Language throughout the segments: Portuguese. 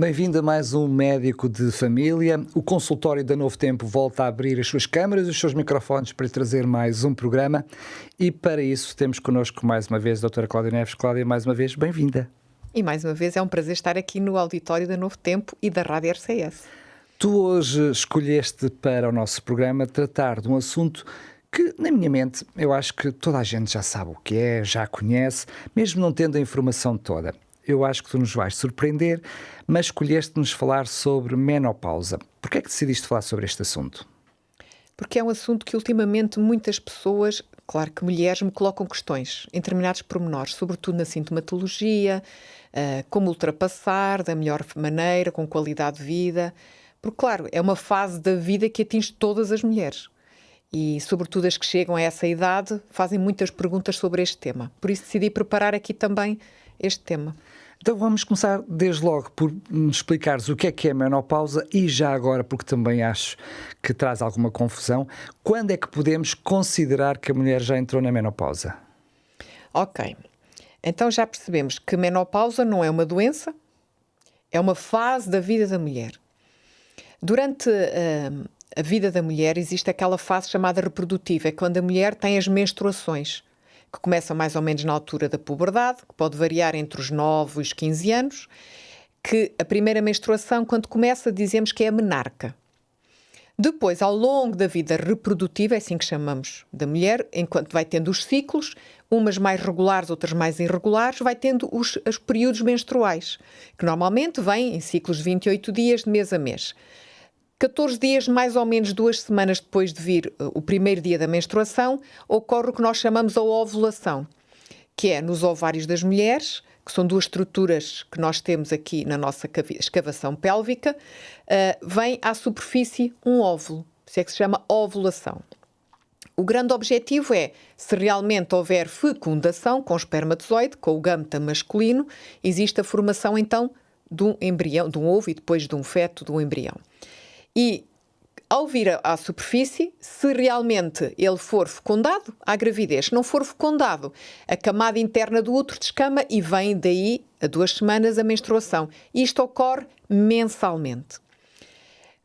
Bem-vindo a mais um Médico de Família. O consultório da Novo Tempo volta a abrir as suas câmaras e os seus microfones para lhe trazer mais um programa. E para isso temos connosco mais uma vez a doutora Cláudia Neves. Cláudia, mais uma vez, bem-vinda. E mais uma vez é um prazer estar aqui no auditório da Novo Tempo e da Rádio RCS. Tu hoje escolheste para o nosso programa tratar de um assunto que, na minha mente, eu acho que toda a gente já sabe o que é, já conhece, mesmo não tendo a informação toda. Eu acho que tu nos vais surpreender, mas escolheste-nos falar sobre menopausa. Por que é que decidiste falar sobre este assunto? Porque é um assunto que ultimamente muitas pessoas, claro que mulheres, me colocam questões em determinados pormenores, sobretudo na sintomatologia, como ultrapassar da melhor maneira, com qualidade de vida. Porque, claro, é uma fase da vida que atinge todas as mulheres. E, sobretudo, as que chegam a essa idade fazem muitas perguntas sobre este tema. Por isso decidi preparar aqui também este tema. Então vamos começar desde logo por nos explicares o que é a menopausa e já agora, porque também acho que traz alguma confusão, quando é que podemos considerar que a mulher já entrou na menopausa? Ok, então já percebemos que menopausa não é uma doença, é uma fase da vida da mulher. Durante a vida da mulher existe aquela fase chamada reprodutiva, é quando a mulher tem as menstruações, que começam mais ou menos na altura da puberdade, que pode variar entre os 9 e os 15 anos, que a primeira menstruação, quando começa, dizemos que é a menarca. Depois, ao longo da vida reprodutiva, é assim que chamamos da mulher, enquanto vai tendo os ciclos, umas mais regulares, outras mais irregulares, vai tendo os períodos menstruais, que normalmente vêm em ciclos de 28 dias, de mês a mês. 14 dias, mais ou menos 2 semanas depois de vir o primeiro dia da menstruação, ocorre o que nós chamamos a ovulação, que é nos ovários das mulheres, que são duas estruturas que nós temos aqui na nossa escavação pélvica, vem à superfície um óvulo, isso é que se chama ovulação. O grande objetivo é, se realmente houver fecundação com o espermatozoide, com o gâmeta masculino, existe a formação então de um embrião, de um ovo e depois de um feto, de um embrião. E, ao vir à superfície, se realmente ele for fecundado, há gravidez. Se não for fecundado, a camada interna do útero descama e vem daí, a 2 semanas, a menstruação. Isto ocorre mensalmente.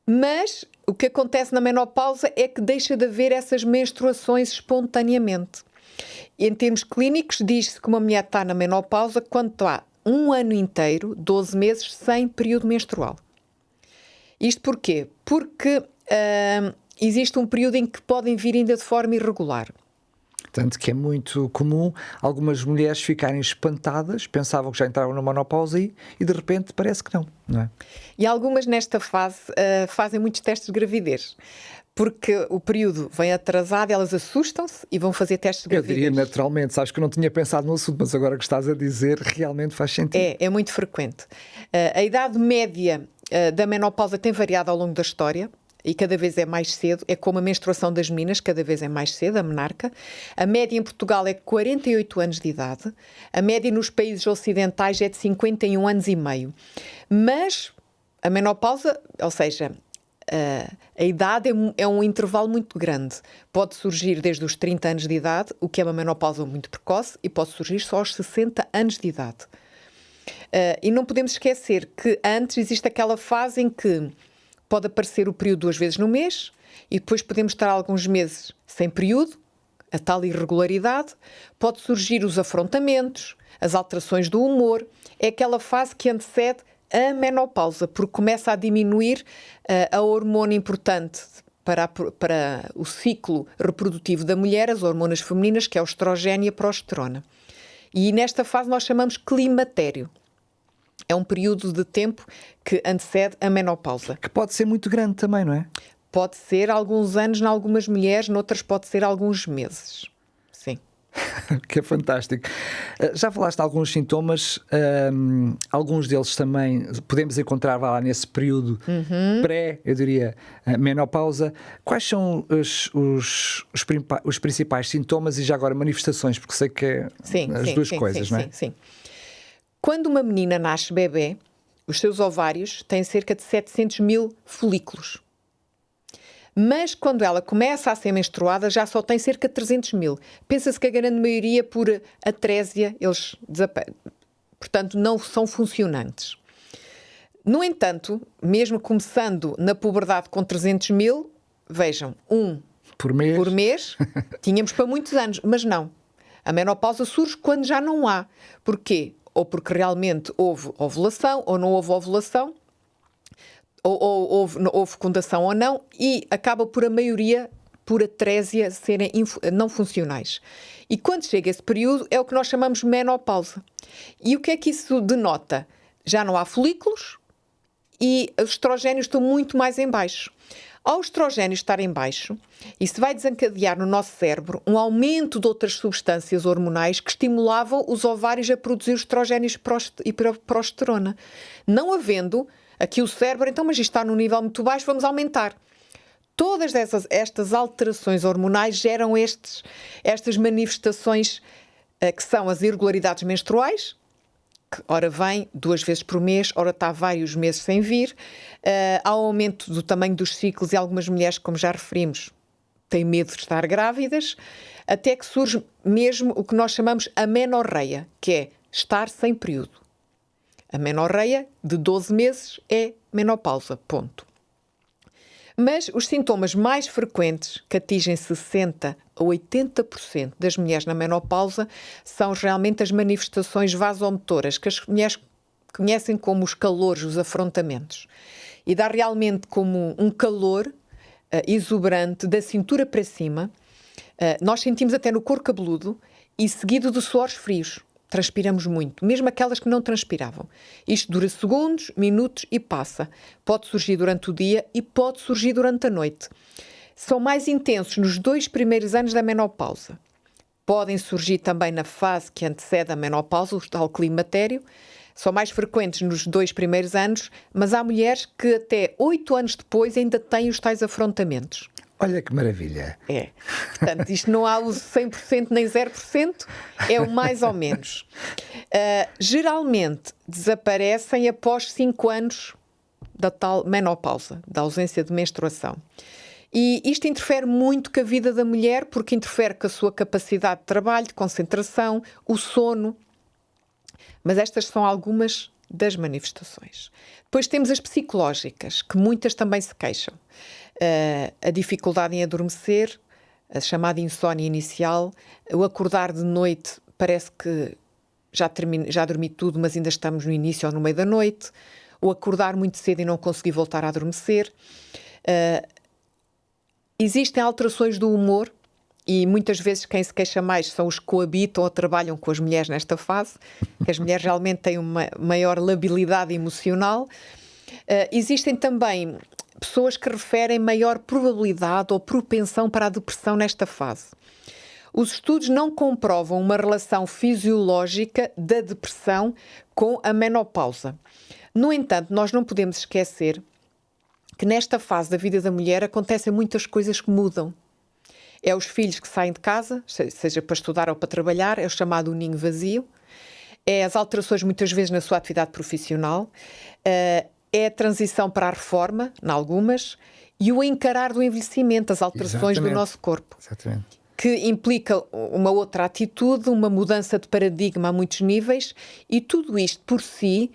Mas o que acontece na menopausa é que deixa de haver essas menstruações espontaneamente. Em termos clínicos, diz-se que uma mulher está na menopausa quando está um ano inteiro, 12 meses, sem período menstrual. Isto porquê? Porque existe um período em que podem vir ainda de forma irregular. Tanto que é muito comum algumas mulheres ficarem espantadas, pensavam que já entraram na menopausa e de repente parece que não é? E algumas nesta fase fazem muitos testes de gravidez. Porque o período vem atrasado, elas assustam-se e vão fazer testes de gravidez. Eu diria naturalmente, sabes que eu não tinha pensado no assunto, mas agora que estás a dizer, realmente faz sentido. É muito frequente. A idade média da menopausa tem variado ao longo da história e cada vez é mais cedo. É como a menstruação das meninas, cada vez é mais cedo, a menarca. A média em Portugal é 48 anos de idade. A média nos países ocidentais é de 51 anos e meio. Mas a menopausa, ou seja, a idade é um intervalo muito grande. Pode surgir desde os 30 anos de idade, o que é uma menopausa muito precoce, e pode surgir só aos 60 anos de idade. E não podemos esquecer que antes existe aquela fase em que pode aparecer o período 2 vezes no mês e depois podemos estar alguns meses sem período, a tal irregularidade. Pode surgir os afrontamentos, as alterações do humor. É aquela fase que antecede a menopausa, porque começa a diminuir a hormona importante para o ciclo reprodutivo da mulher, as hormonas femininas, que é o estrogênio e a progesterona. E nesta fase nós chamamos climatério. É um período de tempo que antecede a menopausa. Que pode ser muito grande também, não é? Pode ser alguns anos em algumas mulheres, noutras pode ser alguns meses. Sim. Que é fantástico. Já falaste de alguns sintomas, alguns deles também podemos encontrar lá nesse período eu diria, menopausa. Quais são os principais sintomas e já agora manifestações? Porque sei que é as duas coisas, não é? Sim. Quando uma menina nasce bebê, os seus ovários têm cerca de 700 mil folículos. Mas quando ela começa a ser menstruada, já só tem cerca de 300 mil. Pensa-se que a grande maioria, por atrésia, eles desaparecem. Portanto, não são funcionantes. No entanto, mesmo começando na puberdade com 300 mil, vejam, por mês, tínhamos para muitos anos, mas não. A menopausa surge quando já não há. Porquê? Ou porque realmente houve ovulação, ou não houve ovulação, ou houve fecundação ou não, e acaba por a maioria, por atrésia, serem não funcionais. E quando chega esse período, é o que nós chamamos de menopausa. E o que é que isso denota? Já não há folículos e os estrogénios estão muito mais em baixo. Ao estrogénio estar em baixo, isso vai desencadear no nosso cérebro um aumento de outras substâncias hormonais que estimulavam os ovários a produzir os estrogénios e progesterona. Não havendo aqui o cérebro, então, mas isto está num nível muito baixo, vamos aumentar. Todas estas alterações hormonais geram estas manifestações que são as irregularidades menstruais, que ora vem 2 vezes por mês, ora está vários meses sem vir. Há aumento do tamanho dos ciclos e algumas mulheres, como já referimos, têm medo de estar grávidas, até que surge mesmo o que nós chamamos a menorreia, que é estar sem período. A menorreia de 12 meses é menopausa, ponto. Mas os sintomas mais frequentes, que atingem 60% a 80% das mulheres na menopausa, são realmente as manifestações vasomotoras, que as mulheres conhecem como os calores, os afrontamentos. E dá realmente como um calor exuberante da cintura para cima. Nós sentimos até no couro cabeludo e seguido de suores frios. Transpiramos muito, mesmo aquelas que não transpiravam. Isto dura segundos, minutos e passa. Pode surgir durante o dia e pode surgir durante a noite. São mais intensos nos 2 primeiros anos da menopausa. Podem surgir também na fase que antecede a menopausa, o tal climatério. São mais frequentes nos 2 primeiros anos, mas há mulheres que até 8 anos depois ainda têm os tais afrontamentos. Olha que maravilha. É. Portanto, isto não há o 100% nem 0%, é o mais ou menos. Geralmente desaparecem após 5 anos da tal menopausa, da ausência de menstruação. E isto interfere muito com a vida da mulher, porque interfere com a sua capacidade de trabalho, de concentração, o sono. Mas estas são algumas das manifestações. Depois temos as psicológicas, que muitas também se queixam. A dificuldade em adormecer, a chamada insónia inicial, o acordar de noite, parece que já dormi tudo, mas ainda estamos no início ou no meio da noite, o acordar muito cedo e não conseguir voltar a adormecer. Existem alterações do humor e muitas vezes quem se queixa mais são os que coabitam ou trabalham com as mulheres nesta fase, que as mulheres realmente têm uma maior labilidade emocional. Existem também pessoas que referem maior probabilidade ou propensão para a depressão nesta fase. Os estudos não comprovam uma relação fisiológica da depressão com a menopausa. No entanto, nós não podemos esquecer que nesta fase da vida da mulher acontecem muitas coisas que mudam. É os filhos que saem de casa, seja para estudar ou para trabalhar, é o chamado ninho vazio, é as alterações muitas vezes na sua atividade profissional, é a transição para a reforma, em algumas, e o encarar do envelhecimento, as alterações do nosso corpo. Exatamente. Que implica uma outra atitude, uma mudança de paradigma a muitos níveis, e tudo isto por si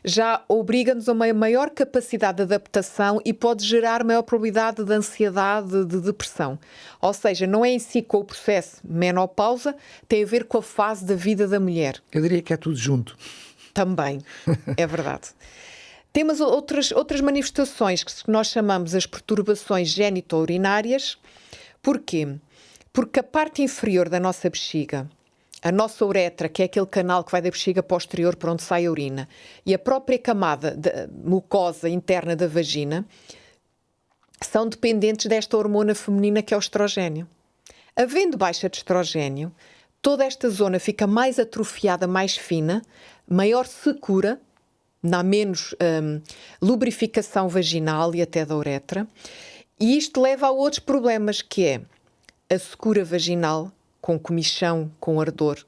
já obriga-nos a uma maior capacidade de adaptação e pode gerar maior probabilidade de ansiedade, de depressão. Ou seja, não é em si com o processo menopausa, tem a ver com a fase da vida da mulher. Eu diria que é tudo junto. Também, é verdade. Temos outras manifestações que nós chamamos as perturbações gênito-urinárias. Porquê? Porque a parte inferior da nossa bexiga, a nossa uretra, que é aquele canal que vai da bexiga posterior para onde sai a urina, e a própria camada de mucosa interna da vagina, são dependentes desta hormona feminina que é o estrogénio. Havendo baixa de estrogénio, toda esta zona fica mais atrofiada, mais fina, maior secura, há menos lubrificação vaginal e até da uretra, e isto leva a outros problemas, que é a secura vaginal, com comichão, com ardor.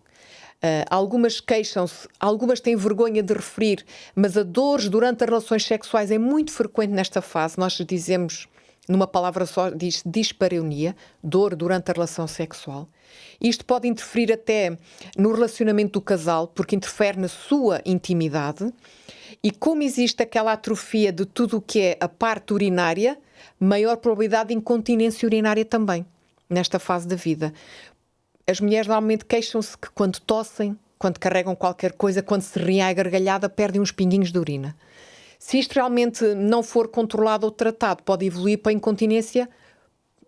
Algumas queixam-se, algumas têm vergonha de referir, mas a dores durante as relações sexuais é muito frequente nesta fase. Nós dizemos numa palavra só diz dispareunia, dor durante a relação sexual. Isto pode interferir até no relacionamento do casal, porque interfere na sua intimidade. E como existe aquela atrofia de tudo o que é a parte urinária, maior probabilidade de incontinência urinária também, nesta fase da vida. As mulheres normalmente queixam-se que quando tossem, quando carregam qualquer coisa, quando se riem à gargalhada, perdem uns pinguinhos de urina. Se isto realmente não for controlado ou tratado, pode evoluir para a incontinência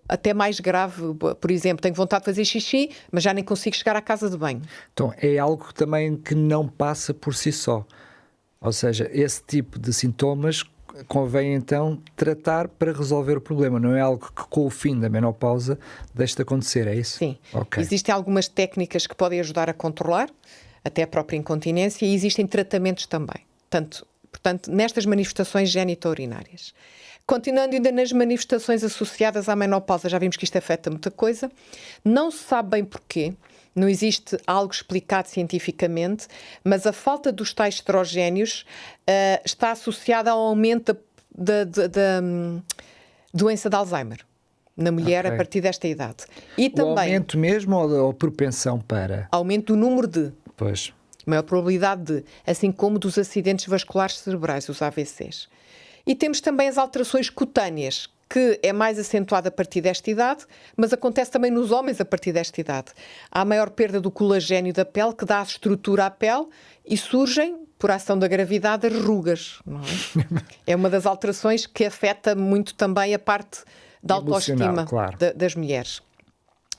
até mais grave. Por exemplo, tenho vontade de fazer xixi, mas já nem consigo chegar à casa de banho. Então, é algo também que não passa por si só. Ou seja, esse tipo de sintomas convém então tratar para resolver o problema. Não é algo que com o fim da menopausa deixe de acontecer, é isso? Sim. Okay. Existem algumas técnicas que podem ajudar a controlar, até a própria incontinência, e existem tratamentos também. Portanto, nestas manifestações genito-urinárias. Continuando ainda nas manifestações associadas à menopausa, já vimos que isto afeta muita coisa. Não se sabe bem porquê, não existe algo explicado cientificamente, mas a falta dos tais estrogénios está associada ao aumento da doença de Alzheimer na mulher a partir desta idade. E também, o aumento mesmo ou a propensão para? Aumento do número de. Pois. Maior probabilidade de, assim como dos acidentes vasculares cerebrais, os AVCs. E temos também as alterações cutâneas, que é mais acentuada a partir desta idade, mas acontece também nos homens a partir desta idade. Há maior perda do colagênio da pele, que dá estrutura à pele, e surgem, por ação da gravidade, as rugas. Não é? É uma das alterações que afeta muito também a parte da autoestima, claro, das mulheres.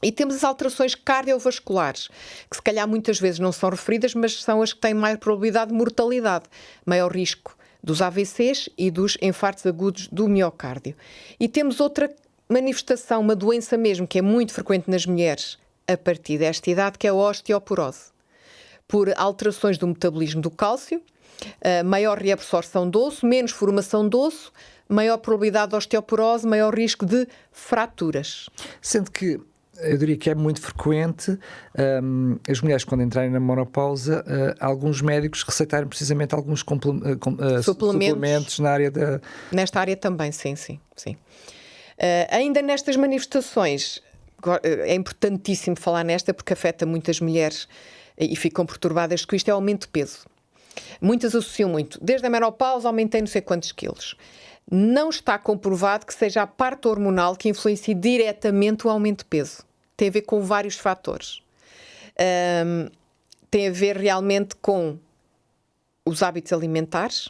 E temos as alterações cardiovasculares, que se calhar muitas vezes não são referidas, mas são as que têm maior probabilidade de mortalidade, maior risco dos AVCs e dos infartos agudos do miocárdio. E temos outra manifestação, uma doença mesmo, que é muito frequente nas mulheres a partir desta idade, que é a osteoporose. Por alterações do metabolismo do cálcio, maior reabsorção do osso, menos formação do osso, maior probabilidade de osteoporose, maior risco de fraturas. Sendo que eu diria que é muito frequente as mulheres, quando entrarem na menopausa, alguns médicos receitarem precisamente alguns suplementos na área da... Nesta área também, sim. Ainda nestas manifestações, é importantíssimo falar nesta porque afeta muitas mulheres e ficam perturbadas com isto, é o aumento de peso. Muitas associam muito. Desde a menopausa aumentei não sei quantos quilos. Não está comprovado que seja a parte hormonal que influencie diretamente o aumento de peso. Tem a ver com vários fatores. Tem a ver realmente com os hábitos alimentares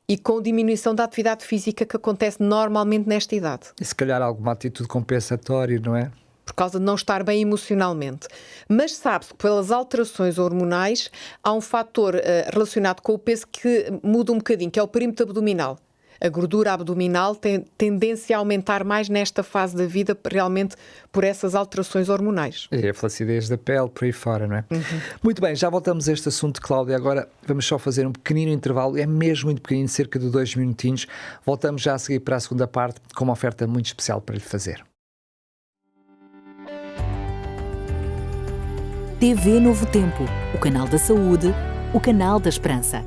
e com a diminuição da atividade física que acontece normalmente nesta idade. E se calhar alguma atitude compensatória, não é? Por causa de não estar bem emocionalmente. Mas sabe-se que pelas alterações hormonais há um fator relacionado com o peso que muda um bocadinho, que é o perímetro abdominal. A gordura abdominal tem tendência a aumentar mais nesta fase da vida, realmente por essas alterações hormonais. E a flacidez da pele, por aí fora, não é? Muito bem, já voltamos a este assunto, Cláudia. Agora vamos só fazer um pequenino intervalo, é mesmo muito pequenino, cerca de 2 minutinhos. Voltamos já a seguir para a segunda parte, com uma oferta muito especial para lhe fazer. TV Novo Tempo, o canal da saúde, o canal da esperança.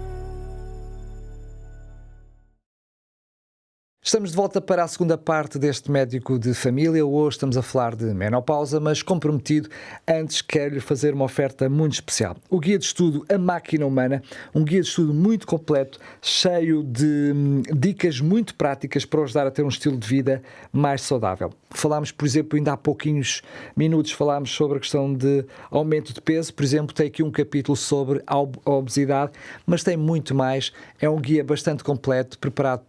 Estamos de volta para a segunda parte deste médico de família. Hoje estamos a falar de menopausa, mas comprometido, antes quero-lhe fazer uma oferta muito especial. O guia de estudo A Máquina Humana, um guia de estudo muito completo, cheio de dicas muito práticas para ajudar a ter um estilo de vida mais saudável. Falámos, por exemplo, ainda há pouquinhos minutos, falámos sobre a questão de aumento de peso. Por exemplo, tem aqui um capítulo sobre a obesidade, mas tem muito mais. É um guia bastante completo, preparado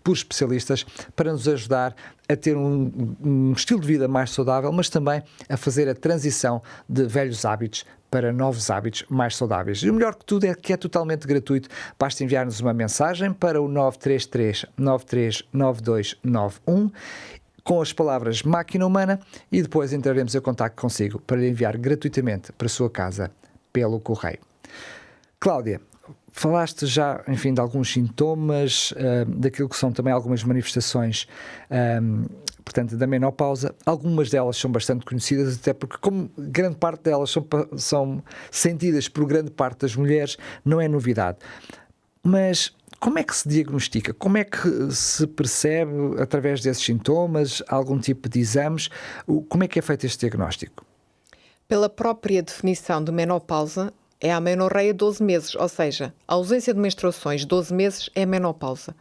por especialistas, para nos ajudar a ter um estilo de vida mais saudável, mas também a fazer a transição de velhos hábitos para novos hábitos mais saudáveis. E o melhor que tudo é que é totalmente gratuito. Basta enviar-nos uma mensagem para o 933 939291 com as palavras Máquina Humana e depois entraremos em contacto consigo para lhe enviar gratuitamente para a sua casa pelo correio. Cláudia, falaste já, enfim, de alguns sintomas, daquilo que são também algumas manifestações, portanto, da menopausa. Algumas delas são bastante conhecidas, até porque, como grande parte delas são sentidas por grande parte das mulheres, não é novidade. Mas Como é que se diagnostica? Como é que se percebe, através desses sintomas, algum tipo de exames? Como é que é feito este diagnóstico? Pela própria definição de menopausa, é a amenorreia 12 meses, ou seja, a ausência de menstruações 12 meses é menopausa.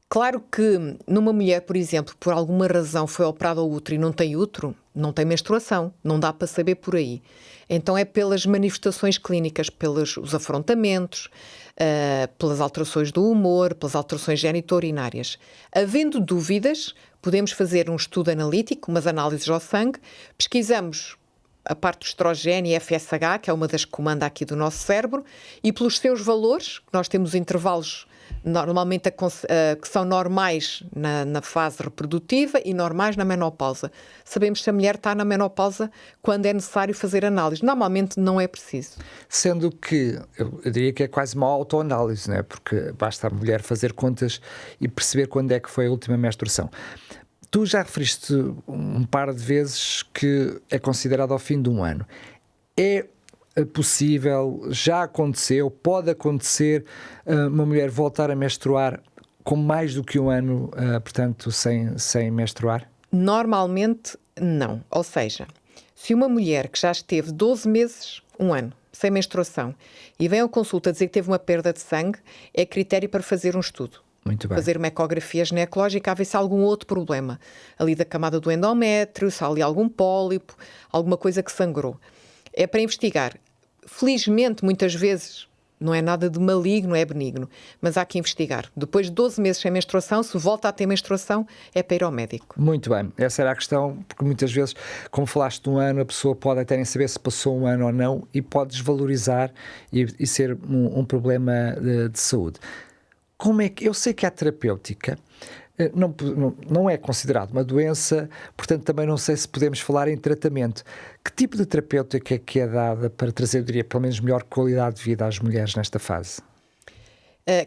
Claro que numa mulher, por exemplo, por alguma razão foi operada ao útero e não tem útero, não tem menstruação, não dá para saber por aí. Então é pelas manifestações clínicas, pelos os afrontamentos, pelas alterações do humor, pelas alterações genitourinárias. Havendo dúvidas, podemos fazer um estudo analítico, umas análises ao sangue, pesquisamos a parte do estrogênio e FSH, que é uma das que comanda aqui do nosso cérebro, e pelos seus valores, nós temos intervalos normalmente que são normais na fase reprodutiva e normais na menopausa. Sabemos se a mulher está na menopausa quando é necessário fazer análise. Normalmente não é preciso. Sendo que, eu diria que é quase uma autoanálise, não é? Porque basta a mulher fazer contas e perceber quando é que foi a última menstruação. Tu já referiste um par de vezes que é considerado ao fim de um ano. É possível, já aconteceu, pode acontecer uma mulher voltar a menstruar com mais do que um ano, portanto, sem menstruar? Normalmente, não. Ou seja, se uma mulher que já esteve 12 meses, um ano, sem menstruação, e vem à consulta dizer que teve uma perda de sangue, é critério para fazer um estudo. Muito bem. Fazer uma ecografia ginecológica a ver se há algum outro problema. Ali da camada do endométrio, se há ali algum pólipo, alguma coisa que sangrou. É para investigar. Felizmente, muitas vezes, não é nada de maligno, é benigno, mas há que investigar. Depois de 12 meses sem menstruação, se volta a ter menstruação, é para ir ao médico. Muito bem, essa era a questão, porque muitas vezes, como falaste de um ano, a pessoa pode até nem saber se passou um ano ou não e pode desvalorizar e ser um problema de saúde. Como é que, eu sei que a terapêutica não é considerado uma doença, portanto também não sei se podemos falar em tratamento. Que tipo de terapêutica é que é dada para trazer, eu diria, pelo menos melhor qualidade de vida às mulheres nesta fase?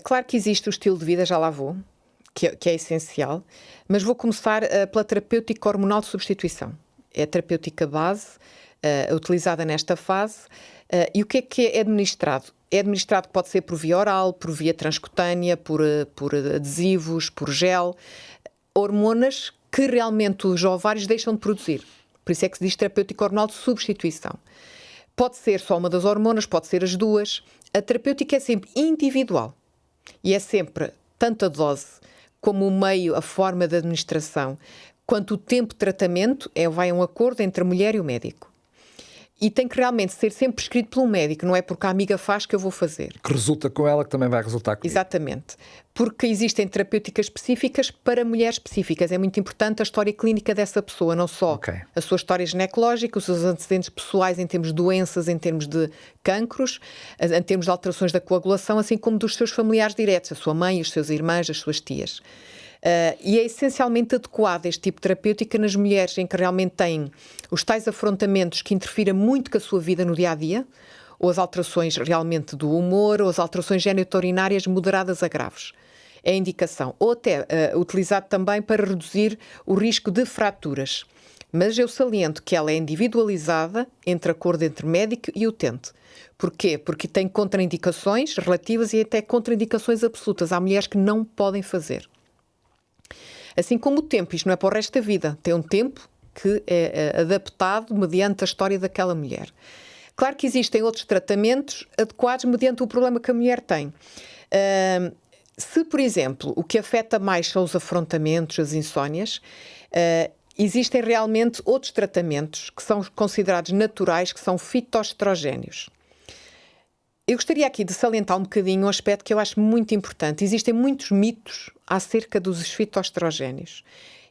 Claro que existe o estilo de vida, já lá vou, que é essencial, mas vou começar pela terapêutica hormonal de substituição. É a terapêutica base, utilizada nesta fase. E o que é administrado? É administrado, pode ser por via oral, por via transcutânea, por adesivos, por gel, hormonas que realmente os ovários deixam de produzir. Por isso é que se diz terapêutica hormonal de substituição. Pode ser só uma das hormonas, pode ser as duas. A terapêutica é sempre individual e é sempre tanto a dose como o meio, a forma de administração, quanto o tempo de tratamento, vai um acordo entre a mulher e o médico. E tem que realmente ser sempre prescrito por um médico, não é porque a amiga faz que eu vou fazer. Que resulta com ela, que também vai resultar comigo. Exatamente. Porque existem terapêuticas específicas para mulheres específicas. É muito importante a história clínica dessa pessoa, não só a sua história ginecológica, os seus antecedentes pessoais em termos de doenças, em termos de cancros, em termos de alterações da coagulação, assim como dos seus familiares diretos, a sua mãe, os seus irmãos, as suas tias. E é essencialmente adequado este tipo de terapêutica nas mulheres em que realmente têm os tais afrontamentos que interfiram muito com a sua vida no dia-a-dia, ou as alterações realmente do humor, ou as alterações genitourinárias moderadas a graves. É a indicação. Ou até utilizado também para reduzir o risco de fraturas. Mas eu saliento que ela é individualizada entre acordo entre médico e utente. Porquê? Porque tem contraindicações relativas e até contraindicações absolutas. Há mulheres que não podem fazer. Assim como o tempo, isto não é para o resto da vida, tem um tempo que é adaptado mediante a história daquela mulher. Claro que existem outros tratamentos adequados mediante o problema que a mulher tem. Se, por exemplo, o que afeta mais são os afrontamentos, as insónias, existem realmente outros tratamentos que são considerados naturais, que são fitoestrogénios. Eu gostaria aqui de salientar um bocadinho um aspecto que eu acho muito importante. Existem muitos mitos acerca dos fitoestrogénios.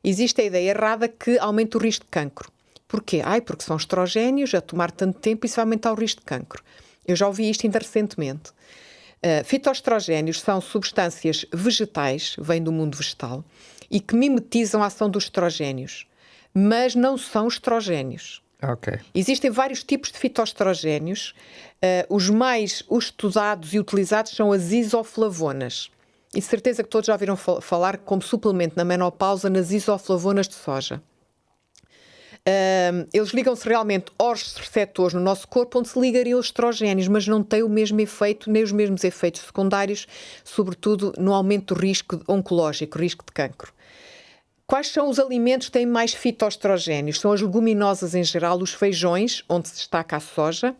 Existe a ideia errada que aumenta o risco de cancro. Porquê? Porque são estrogénios, a tomar tanto tempo, isso vai aumentar o risco de cancro. Eu já ouvi isto ainda recentemente. Fitoestrogénios são substâncias vegetais, vêm do mundo vegetal, e que mimetizam a ação dos estrogénios, mas não são estrogénios. Okay. Existem vários tipos de fitoestrogénios. Os mais estudados e utilizados são as isoflavonas. E de certeza que todos já ouviram falar como suplemento na menopausa nas isoflavonas de soja. Eles ligam-se realmente aos receptores no nosso corpo onde se ligariam os estrogénios, mas não têm o mesmo efeito, nem os mesmos efeitos secundários, sobretudo no aumento do risco oncológico, risco de cancro. Quais são os alimentos que têm mais fitoestrogénios? São as leguminosas em geral, os feijões, onde se destaca a soja,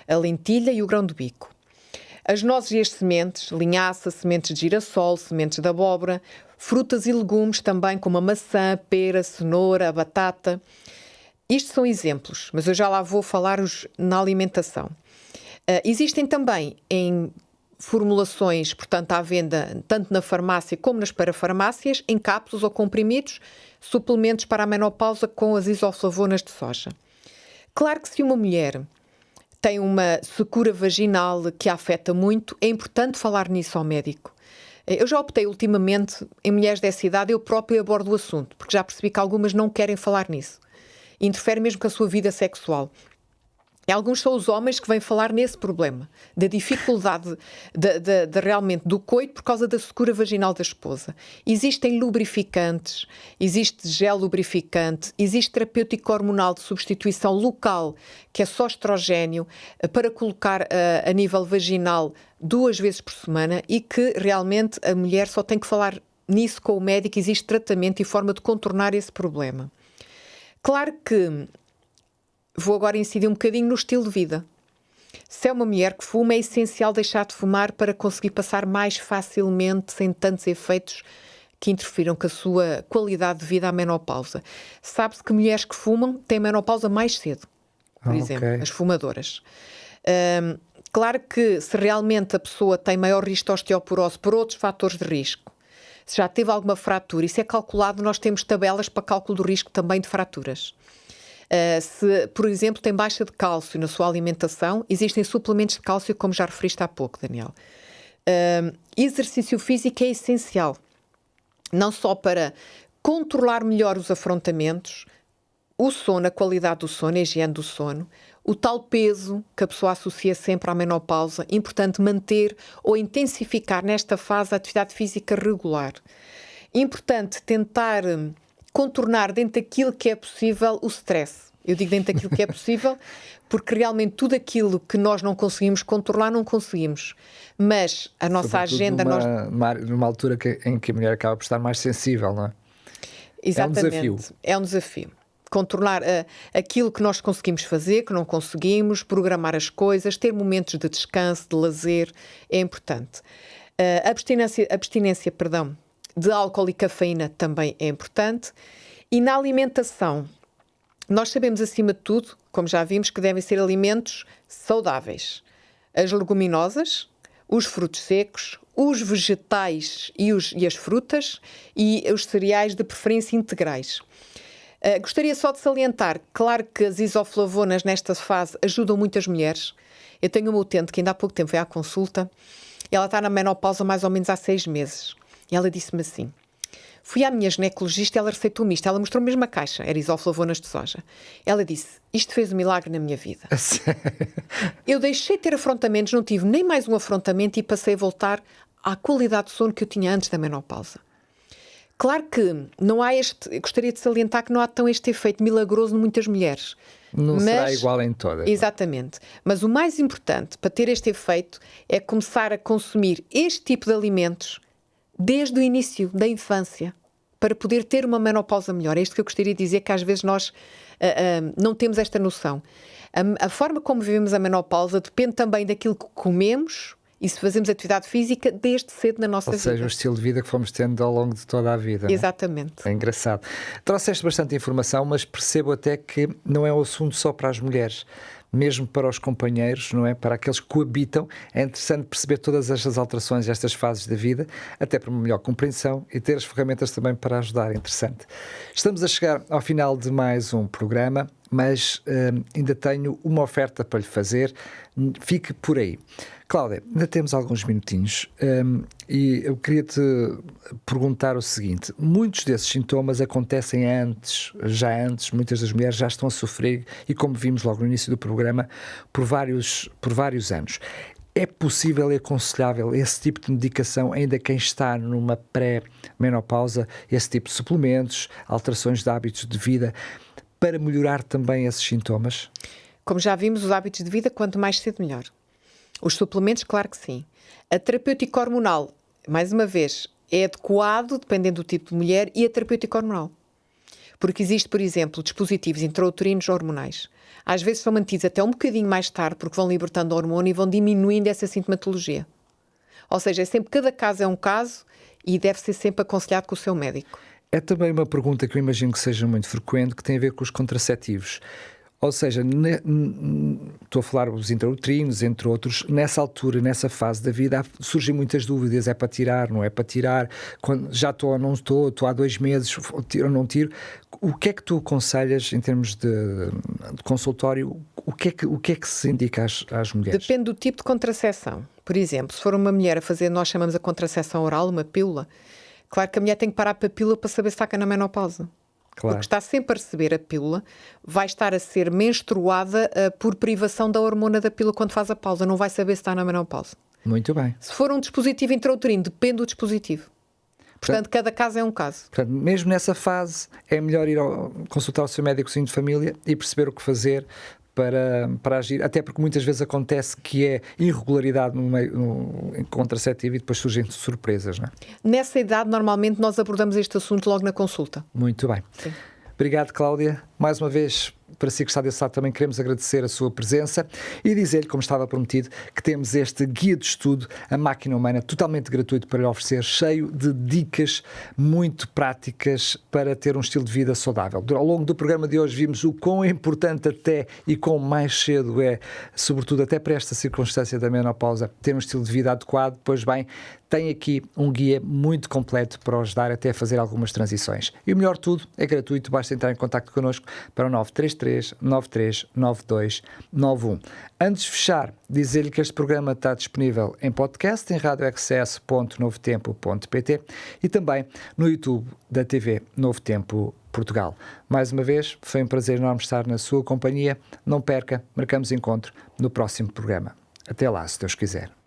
a lentilha e o grão de bico. As nozes e as sementes, linhaça, sementes de girassol, sementes de abóbora, frutas e legumes também, como a maçã, a pera, a cenoura, a batata. Isto são exemplos, mas eu já lá vou falar-os na alimentação. Existem também em formulações, portanto, à venda tanto na farmácia como nas parafarmácias, em cápsulas ou comprimidos, suplementos para a menopausa com as isoflavonas de soja. Claro que se uma mulher tem uma secura vaginal que a afeta muito, é importante falar nisso ao médico. Eu já optei ultimamente, em mulheres dessa idade, eu própria abordo o assunto, porque já percebi que algumas não querem falar nisso. Interfere mesmo com a sua vida sexual. E alguns são os homens que vêm falar nesse problema, da dificuldade realmente do coito por causa da secura vaginal da esposa. Existem lubrificantes, existe gel lubrificante, existe terapêutico hormonal de substituição local, que é só estrogénio, para colocar a nível vaginal 2 vezes por semana e que realmente a mulher só tem que falar nisso com o médico, existe tratamento e forma de contornar esse problema. Claro que vou agora incidir um bocadinho no estilo de vida. Se é uma mulher que fuma, é essencial deixar de fumar para conseguir passar mais facilmente, sem tantos efeitos que interfiram com a sua qualidade de vida à menopausa. Sabe-se que mulheres que fumam têm menopausa mais cedo, por exemplo, as fumadoras. Claro que se realmente a pessoa tem maior risco de osteoporose por outros fatores de risco, se já teve alguma fratura, isso é calculado, nós temos tabelas para cálculo do risco também de fraturas. Se, por exemplo, tem baixa de cálcio na sua alimentação, existem suplementos de cálcio, como já referiste há pouco, Daniel. Exercício físico é essencial, não só para controlar melhor os afrontamentos, o sono, a qualidade do sono, a higiene do sono, o tal peso que a pessoa associa sempre à menopausa, importante manter ou intensificar nesta fase a atividade física regular. Importante tentar contornar dentro daquilo que é possível o stress. Eu digo dentro daquilo que é possível, porque realmente tudo aquilo que nós não conseguimos controlar, não conseguimos. Mas a nossa agenda... Numa altura em que a mulher acaba por estar mais sensível, não é? Exatamente. É um desafio. Controlar aquilo que nós conseguimos fazer, que não conseguimos, programar as coisas, ter momentos de descanso, de lazer, é importante. Abstinência, de álcool e cafeína também é importante. E na alimentação, nós sabemos acima de tudo, como já vimos, que devem ser alimentos saudáveis. As leguminosas, os frutos secos, os vegetais e as frutas e os cereais de preferência integrais. Gostaria só de salientar, claro que as isoflavonas nesta fase ajudam muitas mulheres. Eu tenho uma utente que ainda há pouco tempo veio à consulta, ela está na menopausa mais ou menos há 6 meses. E ela disse-me assim, fui à minha ginecologista e ela receitou-me isto, ela mostrou-me mesmo a caixa, era isoflavonas de soja. Ela disse, isto fez um milagre na minha vida. Eu deixei de ter afrontamentos, não tive nem mais um afrontamento e passei a voltar à qualidade de sono que eu tinha antes da menopausa. Claro que não há gostaria de salientar que não há este efeito milagroso em muitas mulheres. Não será igual em todas. Exatamente. Mas o mais importante para ter este efeito é começar a consumir este tipo de alimentos desde o início da infância, para poder ter uma menopausa melhor. É isto que eu gostaria de dizer, que às vezes nós não temos esta noção. A forma como vivemos a menopausa depende também daquilo que comemos e se fazemos atividade física desde cedo na nossa vida. Ou seja, o estilo de vida que fomos tendo ao longo de toda a vida. Exatamente. É engraçado. Trouxeste bastante informação, mas percebo até que não é um assunto só para as mulheres. Mesmo para os companheiros, não é? Para aqueles que coabitam, é interessante perceber todas estas alterações, estas fases da vida, até para uma melhor compreensão e ter as ferramentas também para ajudar. É interessante. Estamos a chegar ao final de mais um programa, mas ainda tenho uma oferta para lhe fazer. Fique por aí. Cláudia, ainda temos alguns minutinhos e eu queria te perguntar o seguinte: muitos desses sintomas acontecem já antes, muitas das mulheres já estão a sofrer e, como vimos logo no início do programa, por vários anos. É possível e aconselhável esse tipo de medicação, ainda quem está numa pré-menopausa, esse tipo de suplementos, alterações de hábitos de vida, para melhorar também esses sintomas? Como já vimos, os hábitos de vida, quanto mais cedo, melhor. Os suplementos, claro que sim. A terapêutica hormonal, mais uma vez, é adequado, dependendo do tipo de mulher, e a terapêutica hormonal. Porque existe, por exemplo, dispositivos intrauterinos hormonais. Às vezes são mantidos até um bocadinho mais tarde, porque vão libertando hormônio e vão diminuindo essa sintomatologia. Ou seja, cada caso é um caso e deve ser sempre aconselhado com o seu médico. É também uma pergunta que eu imagino que seja muito frequente, que tem a ver com os contraceptivos. Ou seja, estou a falar dos intrauterinos, entre outros, nessa altura, nessa fase da vida, surgem muitas dúvidas, é para tirar, não é para tirar, quando já estou ou não estou há 2 meses, tiro ou não tiro. O que é que tu aconselhas em termos de consultório? O que é que se indica às mulheres? Depende do tipo de contracepção. Por exemplo, se for uma mulher a fazer, nós chamamos a contracepção oral, uma pílula, claro que a mulher tem que parar para a pílula para saber se está na menopausa. Claro. Porque está sempre a receber a pílula, vai estar a ser menstruada por privação da hormona da pílula quando faz a pausa, não vai saber se está na menopausa. Muito bem. Se for um dispositivo intrauterino, depende do dispositivo. Portanto, cada caso é um caso. Portanto, mesmo nessa fase, é melhor ir consultar o seu médico de família e perceber o que fazer para agir, até porque muitas vezes acontece que é irregularidade no contraceptivo e depois surgem surpresas, não é? Nessa idade, normalmente, nós abordamos este assunto logo na consulta. Muito bem. Sim. Obrigado, Cláudia. Mais uma vez, para si que está desse lado, também queremos agradecer a sua presença e dizer-lhe, como estava prometido, que temos este guia de estudo, A Máquina Humana, totalmente gratuito para lhe oferecer, cheio de dicas muito práticas para ter um estilo de vida saudável. Ao longo do programa de hoje vimos o quão importante até e quão mais cedo é, sobretudo até para esta circunstância da menopausa, ter um estilo de vida adequado. Pois bem, tem aqui um guia muito completo para ajudar até a fazer algumas transições. E o melhor de tudo, é gratuito, basta entrar em contacto connosco para o 933 93 92 91. Antes de fechar, dizer-lhe que este programa está disponível em podcast, em radioexcesso.novotempo.pt e também no YouTube da TV Novo Tempo Portugal. Mais uma vez, foi um prazer enorme estar na sua companhia. Não perca, marcamos encontro no próximo programa. Até lá, se Deus quiser.